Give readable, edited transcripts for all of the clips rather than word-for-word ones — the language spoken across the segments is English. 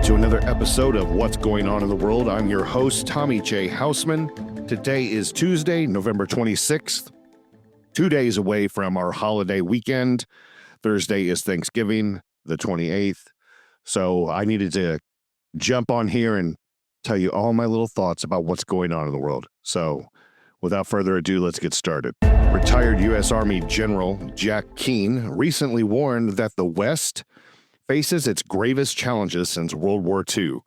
to another episode of What's Going On in the World. I'm your host, Tommy J. Houseman. Today is Tuesday, November 26th, 2 days away from our holiday weekend. Thursday is Thanksgiving, the 28th. So I needed to jump on here and tell you all my little thoughts about what's going on in the world. So without further ado, let's get started. Retired U.S. Army General Jack Keane recently warned that the West faces its gravest challenges since World War II.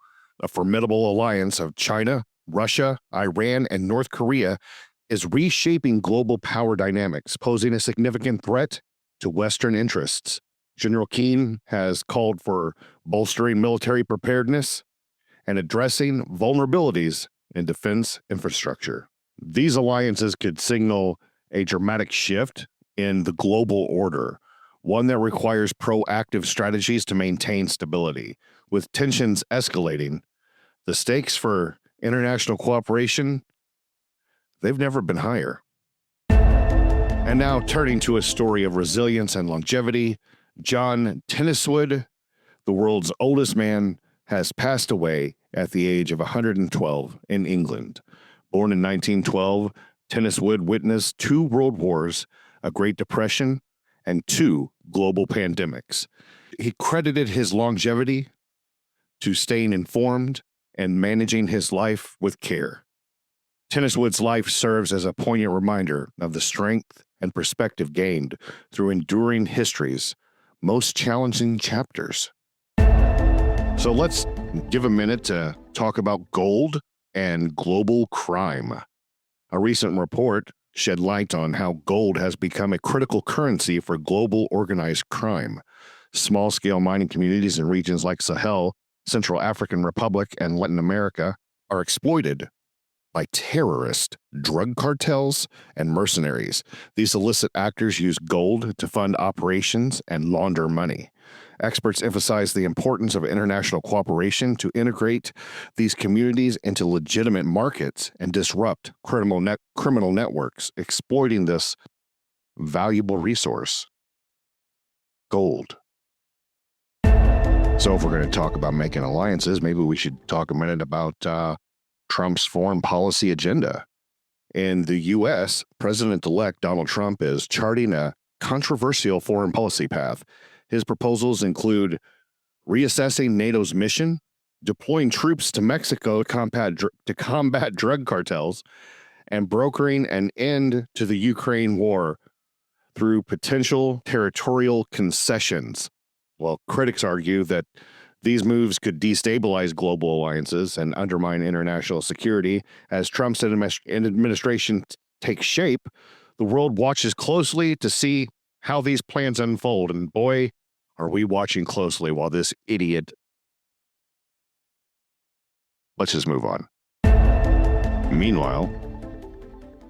A formidable alliance of China, Russia, Iran, and North Korea is reshaping global power dynamics, posing a significant threat to Western interests. General Keane has called for bolstering military preparedness and addressing vulnerabilities in defense infrastructure. These alliances could signal a dramatic shift in the global order, one that requires proactive strategies to maintain stability. With tensions escalating, the stakes for international cooperation, they've never been higher. And now turning to a story of resilience and longevity, John Tenniswood, the world's oldest man, has passed away at the age of 112 in England. Born in 1912, Tenniswood witnessed 2 world wars, a Great Depression, and 2 global pandemics. He credited his longevity to staying informed and managing his life with care. Tenniswood's life serves as a poignant reminder of the strength and perspective gained through enduring history's most challenging chapters. So let's give a minute to talk about gold and global crime. A recent report shed light on how gold has become a critical currency for global organized crime. Small-scale mining communities in regions like Sahel, Central African Republic, and Latin America are exploited by terrorist drug cartels and mercenaries. These illicit actors use gold to fund operations and launder money. Experts emphasize the importance of international cooperation to integrate these communities into legitimate markets and disrupt criminal networks exploiting this valuable resource, gold. So if we're going to talk about making alliances, maybe we should talk a minute about Trump's foreign policy agenda. In the U.S., President-elect Donald Trump is charting a controversial foreign policy path. His proposals include reassessing NATO's mission, deploying troops to Mexico to combat drug cartels, and brokering an end to the Ukraine war through potential territorial concessions. Well, critics argue that these moves could destabilize global alliances and undermine international security. As Trump's administration takes shape, the world watches closely to see how these plans unfold. And boy, are we watching closely while this idiot... Let's just move on. Meanwhile,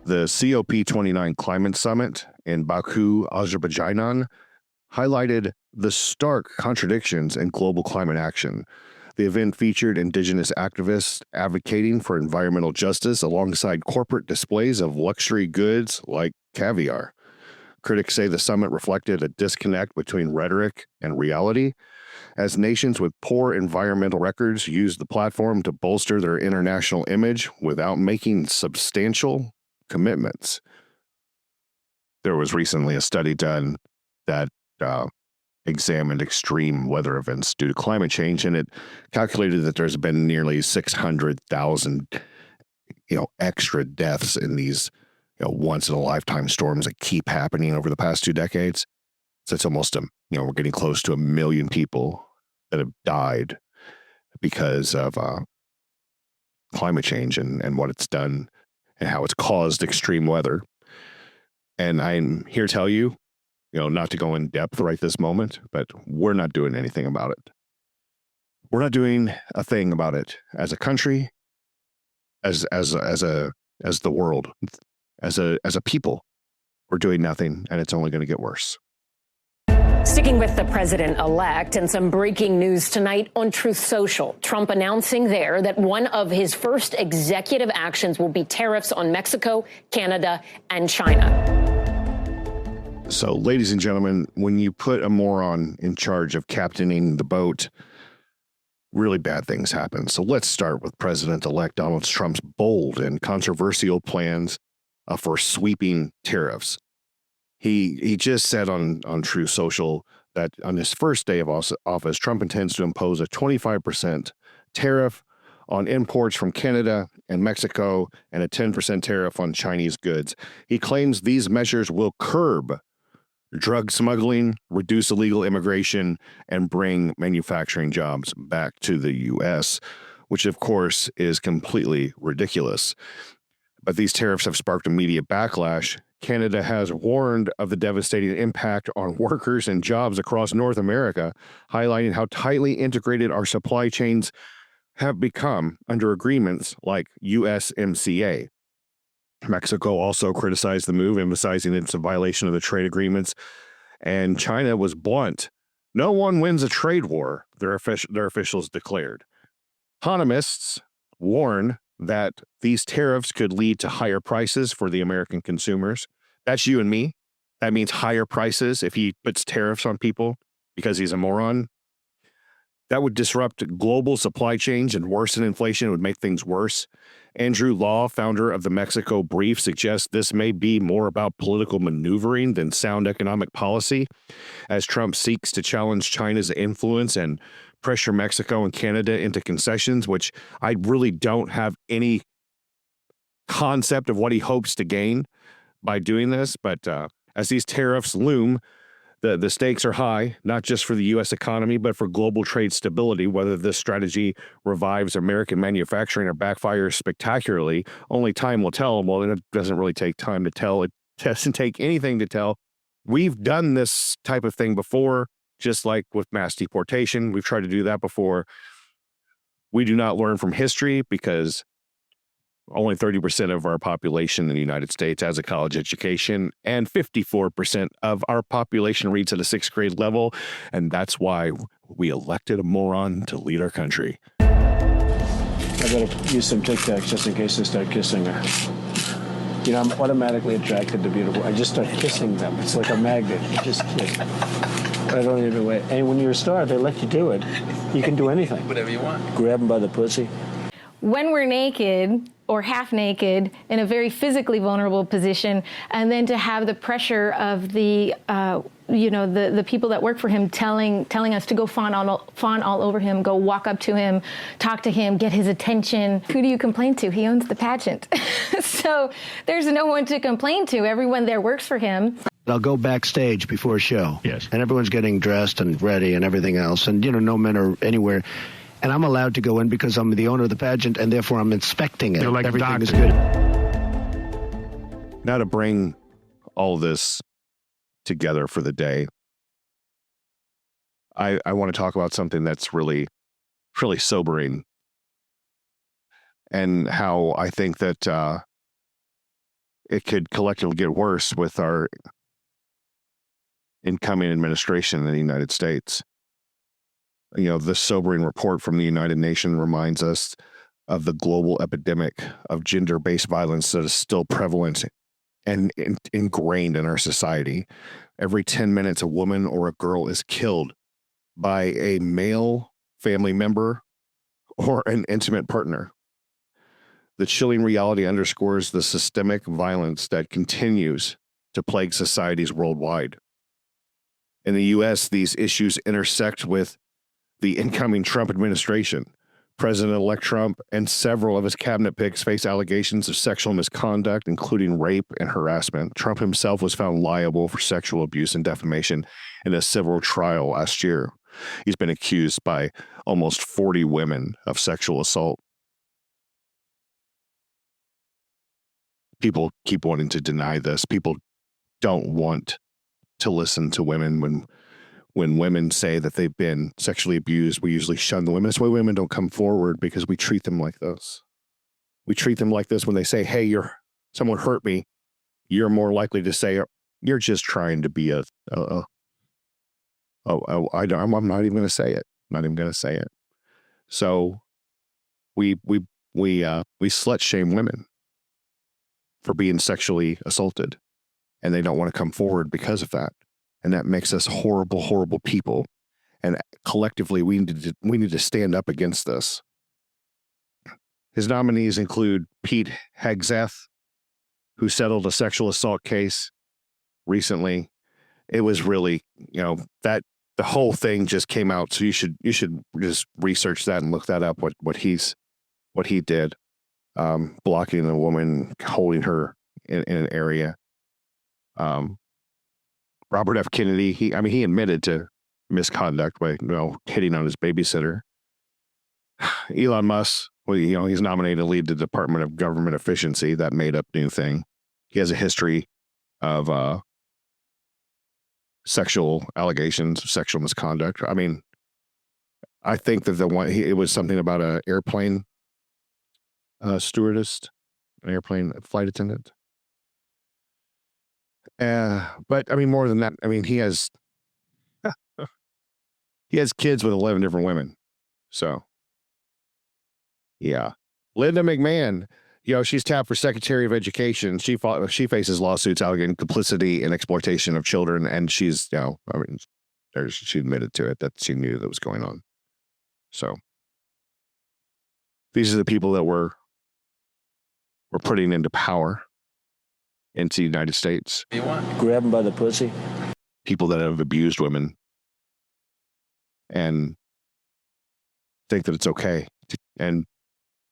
the COP29 Climate Summit in Baku, Azerbaijan, highlighted the stark contradictions in global climate action. The event featured indigenous activists advocating for environmental justice alongside corporate displays of luxury goods like caviar. Critics say the summit reflected a disconnect between rhetoric and reality, as nations with poor environmental records used the platform to bolster their international image without making substantial commitments. There was recently a study done that examined extreme weather events due to climate change, and it calculated that there's been nearly 600,000, extra deaths in these, once-in-a-lifetime storms that keep happening over the past 2 decades. So it's almost we're getting close to 1 million people that have died because of climate change and what it's done and how it's caused extreme weather. And I'm here to tell you, not to go in depth right this moment, but we're not doing anything about it. We're not doing a thing about it as a country, as the world, as a people. We're doing nothing, and it's only going to get worse. Sticking with the president-elect and some breaking news tonight on Truth Social. Trump announcing there that one of his first executive actions will be tariffs on Mexico, Canada, and China. So, ladies and gentlemen, when you put a moron in charge of captaining the boat, really bad things happen. So let's start with President-elect Donald Trump's bold and controversial plans for sweeping tariffs. He just said on True Social that on his first day of office, Trump intends to impose a 25% tariff on imports from Canada and Mexico and a 10% tariff on Chinese goods. He claims these measures will curb drug smuggling, reduce illegal immigration, and bring manufacturing jobs back to the U.S., which, of course, is completely ridiculous. But these tariffs have sparked immediate backlash. Canada has warned of the devastating impact on workers and jobs across North America, highlighting how tightly integrated our supply chains have become under agreements like USMCA. Mexico also criticized the move, emphasizing it's a violation of the trade agreements. And China was blunt. No one wins a trade war, their officials declared. Economists warn that these tariffs could lead to higher prices for the American consumers. That's you and me. That means higher prices if he puts tariffs on people because he's a moron. That would disrupt global supply chains and worsen inflation. It would make things worse. Andrew Law, founder of the Mexico Brief, suggests this may be more about political maneuvering than sound economic policy, as Trump seeks to challenge China's influence and pressure Mexico and Canada into concessions, which I really don't have any concept of what he hopes to gain by doing this. But as these tariffs loom, the stakes are high, not just for the U.S. economy, but for global trade stability. Whether this strategy revives American manufacturing or backfires spectacularly, only time will tell. Well, it doesn't really take time to tell. It doesn't take anything to tell. We've done this type of thing before, just like with mass deportation. We've tried to do that before. We do not learn from history because only 30% of our population in the United States has a college education, and 54% of our population reads at a 6th grade level. And that's why we elected a moron to lead our country. I gotta use some Tic Tacs just in case they start kissing her. You know, I'm automatically attracted to beautiful. I just start kissing them. It's like a magnet. You just kiss. I don't even wait. And when you're a star, they let you do it. You can do anything. Whatever you want. Grab them by the pussy. When we're naked or half naked in a very physically vulnerable position, and then to have the pressure of the people that work for him telling us to go fawn all over him, go walk up to him, talk to him, get his attention. Who do you complain to? He owns the pageant. So there's no one to complain to. Everyone there works for him. I'll go backstage before a show. Yes. And everyone's getting dressed and ready and everything else. And, no men are anywhere. And I'm allowed to go in because I'm the owner of the pageant, and therefore I'm inspecting it. They're like everything doctors. is good. Now to bring all this together for the day, I want to talk about something that's really, really sobering, and how I think that it could collectively get worse with our incoming administration in the United States. This sobering report from the United Nations reminds us of the global epidemic of gender-based violence that is still prevalent and ingrained in our society. Every 10 minutes, a woman or a girl is killed by a male family member or an intimate partner. The chilling reality underscores the systemic violence that continues to plague societies worldwide. In the U.S., these issues intersect with the incoming Trump administration. President-elect Trump and several of his cabinet picks face allegations of sexual misconduct, including rape and harassment. Trump himself was found liable for sexual abuse and defamation in a civil trial last year. He's been accused by almost 40 women of sexual assault. People keep wanting to deny this. People don't want to listen to women when women say that they've been sexually abused. We usually shun the women. That's why women don't come forward, because we treat them like this. We treat them like this when they say, hey, someone hurt me. You're more likely to say, you're just trying to be I'm not even going to say it. I'm not even going to say it. So we slut shame women for being sexually assaulted, and they don't want to come forward because of that. And that makes us horrible, horrible people. And collectively, we need to stand up against this. His nominees include Pete Hegseth, who settled a sexual assault case recently. It was really, that the whole thing just came out. So you should just research that and look that up. What he did, blocking a woman, holding her in an area. Robert F. Kennedy, he admitted to misconduct by hitting on his babysitter. Elon Musk, he's nominated to lead the Department of Government Efficiency, that made up new thing. He has a history of sexual allegations, sexual misconduct. I mean, I think that it was something about an airplane stewardess, an airplane flight attendant. But I mean, more than that, I mean, he has kids with 11 different women. So, yeah. Linda McMahon, she's tapped for Secretary of Education. She faces lawsuits alleging complicity in exploitation of children, and she's, she admitted to it, that she knew that was going on. So, these are the people that we're putting into power into the United States. Grab them by the pussy. People that have abused women and think that it's okay and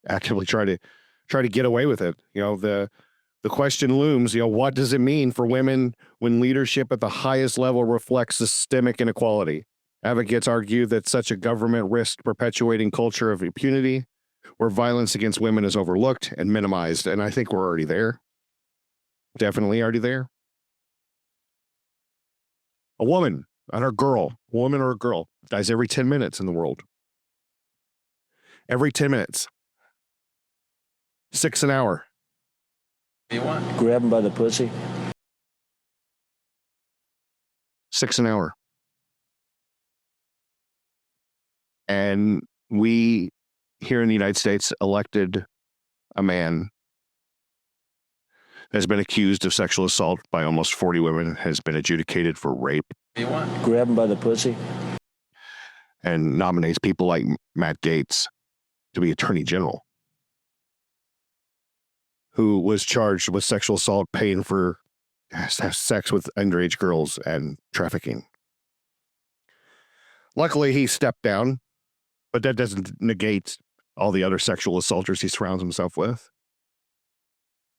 actively try to get away with it. The question looms, what does it mean for women when leadership at the highest level reflects systemic inequality? Advocates argue that such a government risks perpetuating culture of impunity where violence against women is overlooked and minimized. And I think we're already there. Definitely already there. A woman or a girl dies every 10 minutes in the world. Every 10 minutes. 6 an hour. Grab them by the pussy. 6 an hour. And we here in the United States elected a man has been accused of sexual assault by almost 40 women, has been adjudicated for rape. Grab them by the pussy. And nominates people like Matt Gaetz to be Attorney General, who was charged with sexual assault, paying for sex with underage girls, and trafficking. Luckily, he stepped down, but that doesn't negate all the other sexual assaulters he surrounds himself with.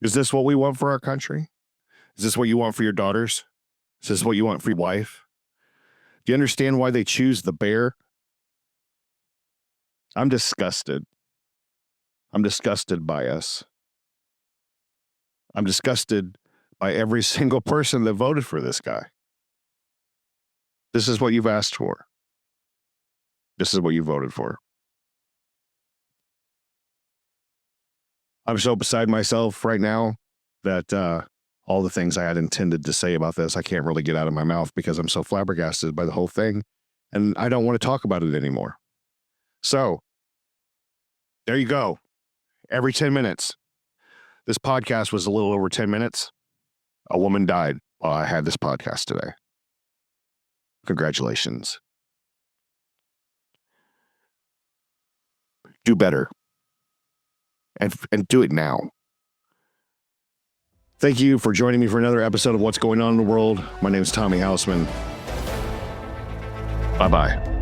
Is this what we want for our country? Is this what you want for your daughters? Is this what you want for your wife? Do you understand why they choose the bear? I'm disgusted. I'm disgusted by us. I'm disgusted by every single person that voted for this guy. This is what you've asked for. This is what you voted for. I'm so beside myself right now that all the things I had intended to say about this, I can't really get out of my mouth because I'm so flabbergasted by the whole thing, and I don't want to talk about it anymore. So, there you go. Every 10 minutes. This podcast was a little over 10 minutes. A woman died while I had this podcast today. Congratulations. Do better. And do it now. Thank you for joining me for another episode of What's Going On in the World. My name is Tommy Hausman. Bye-bye.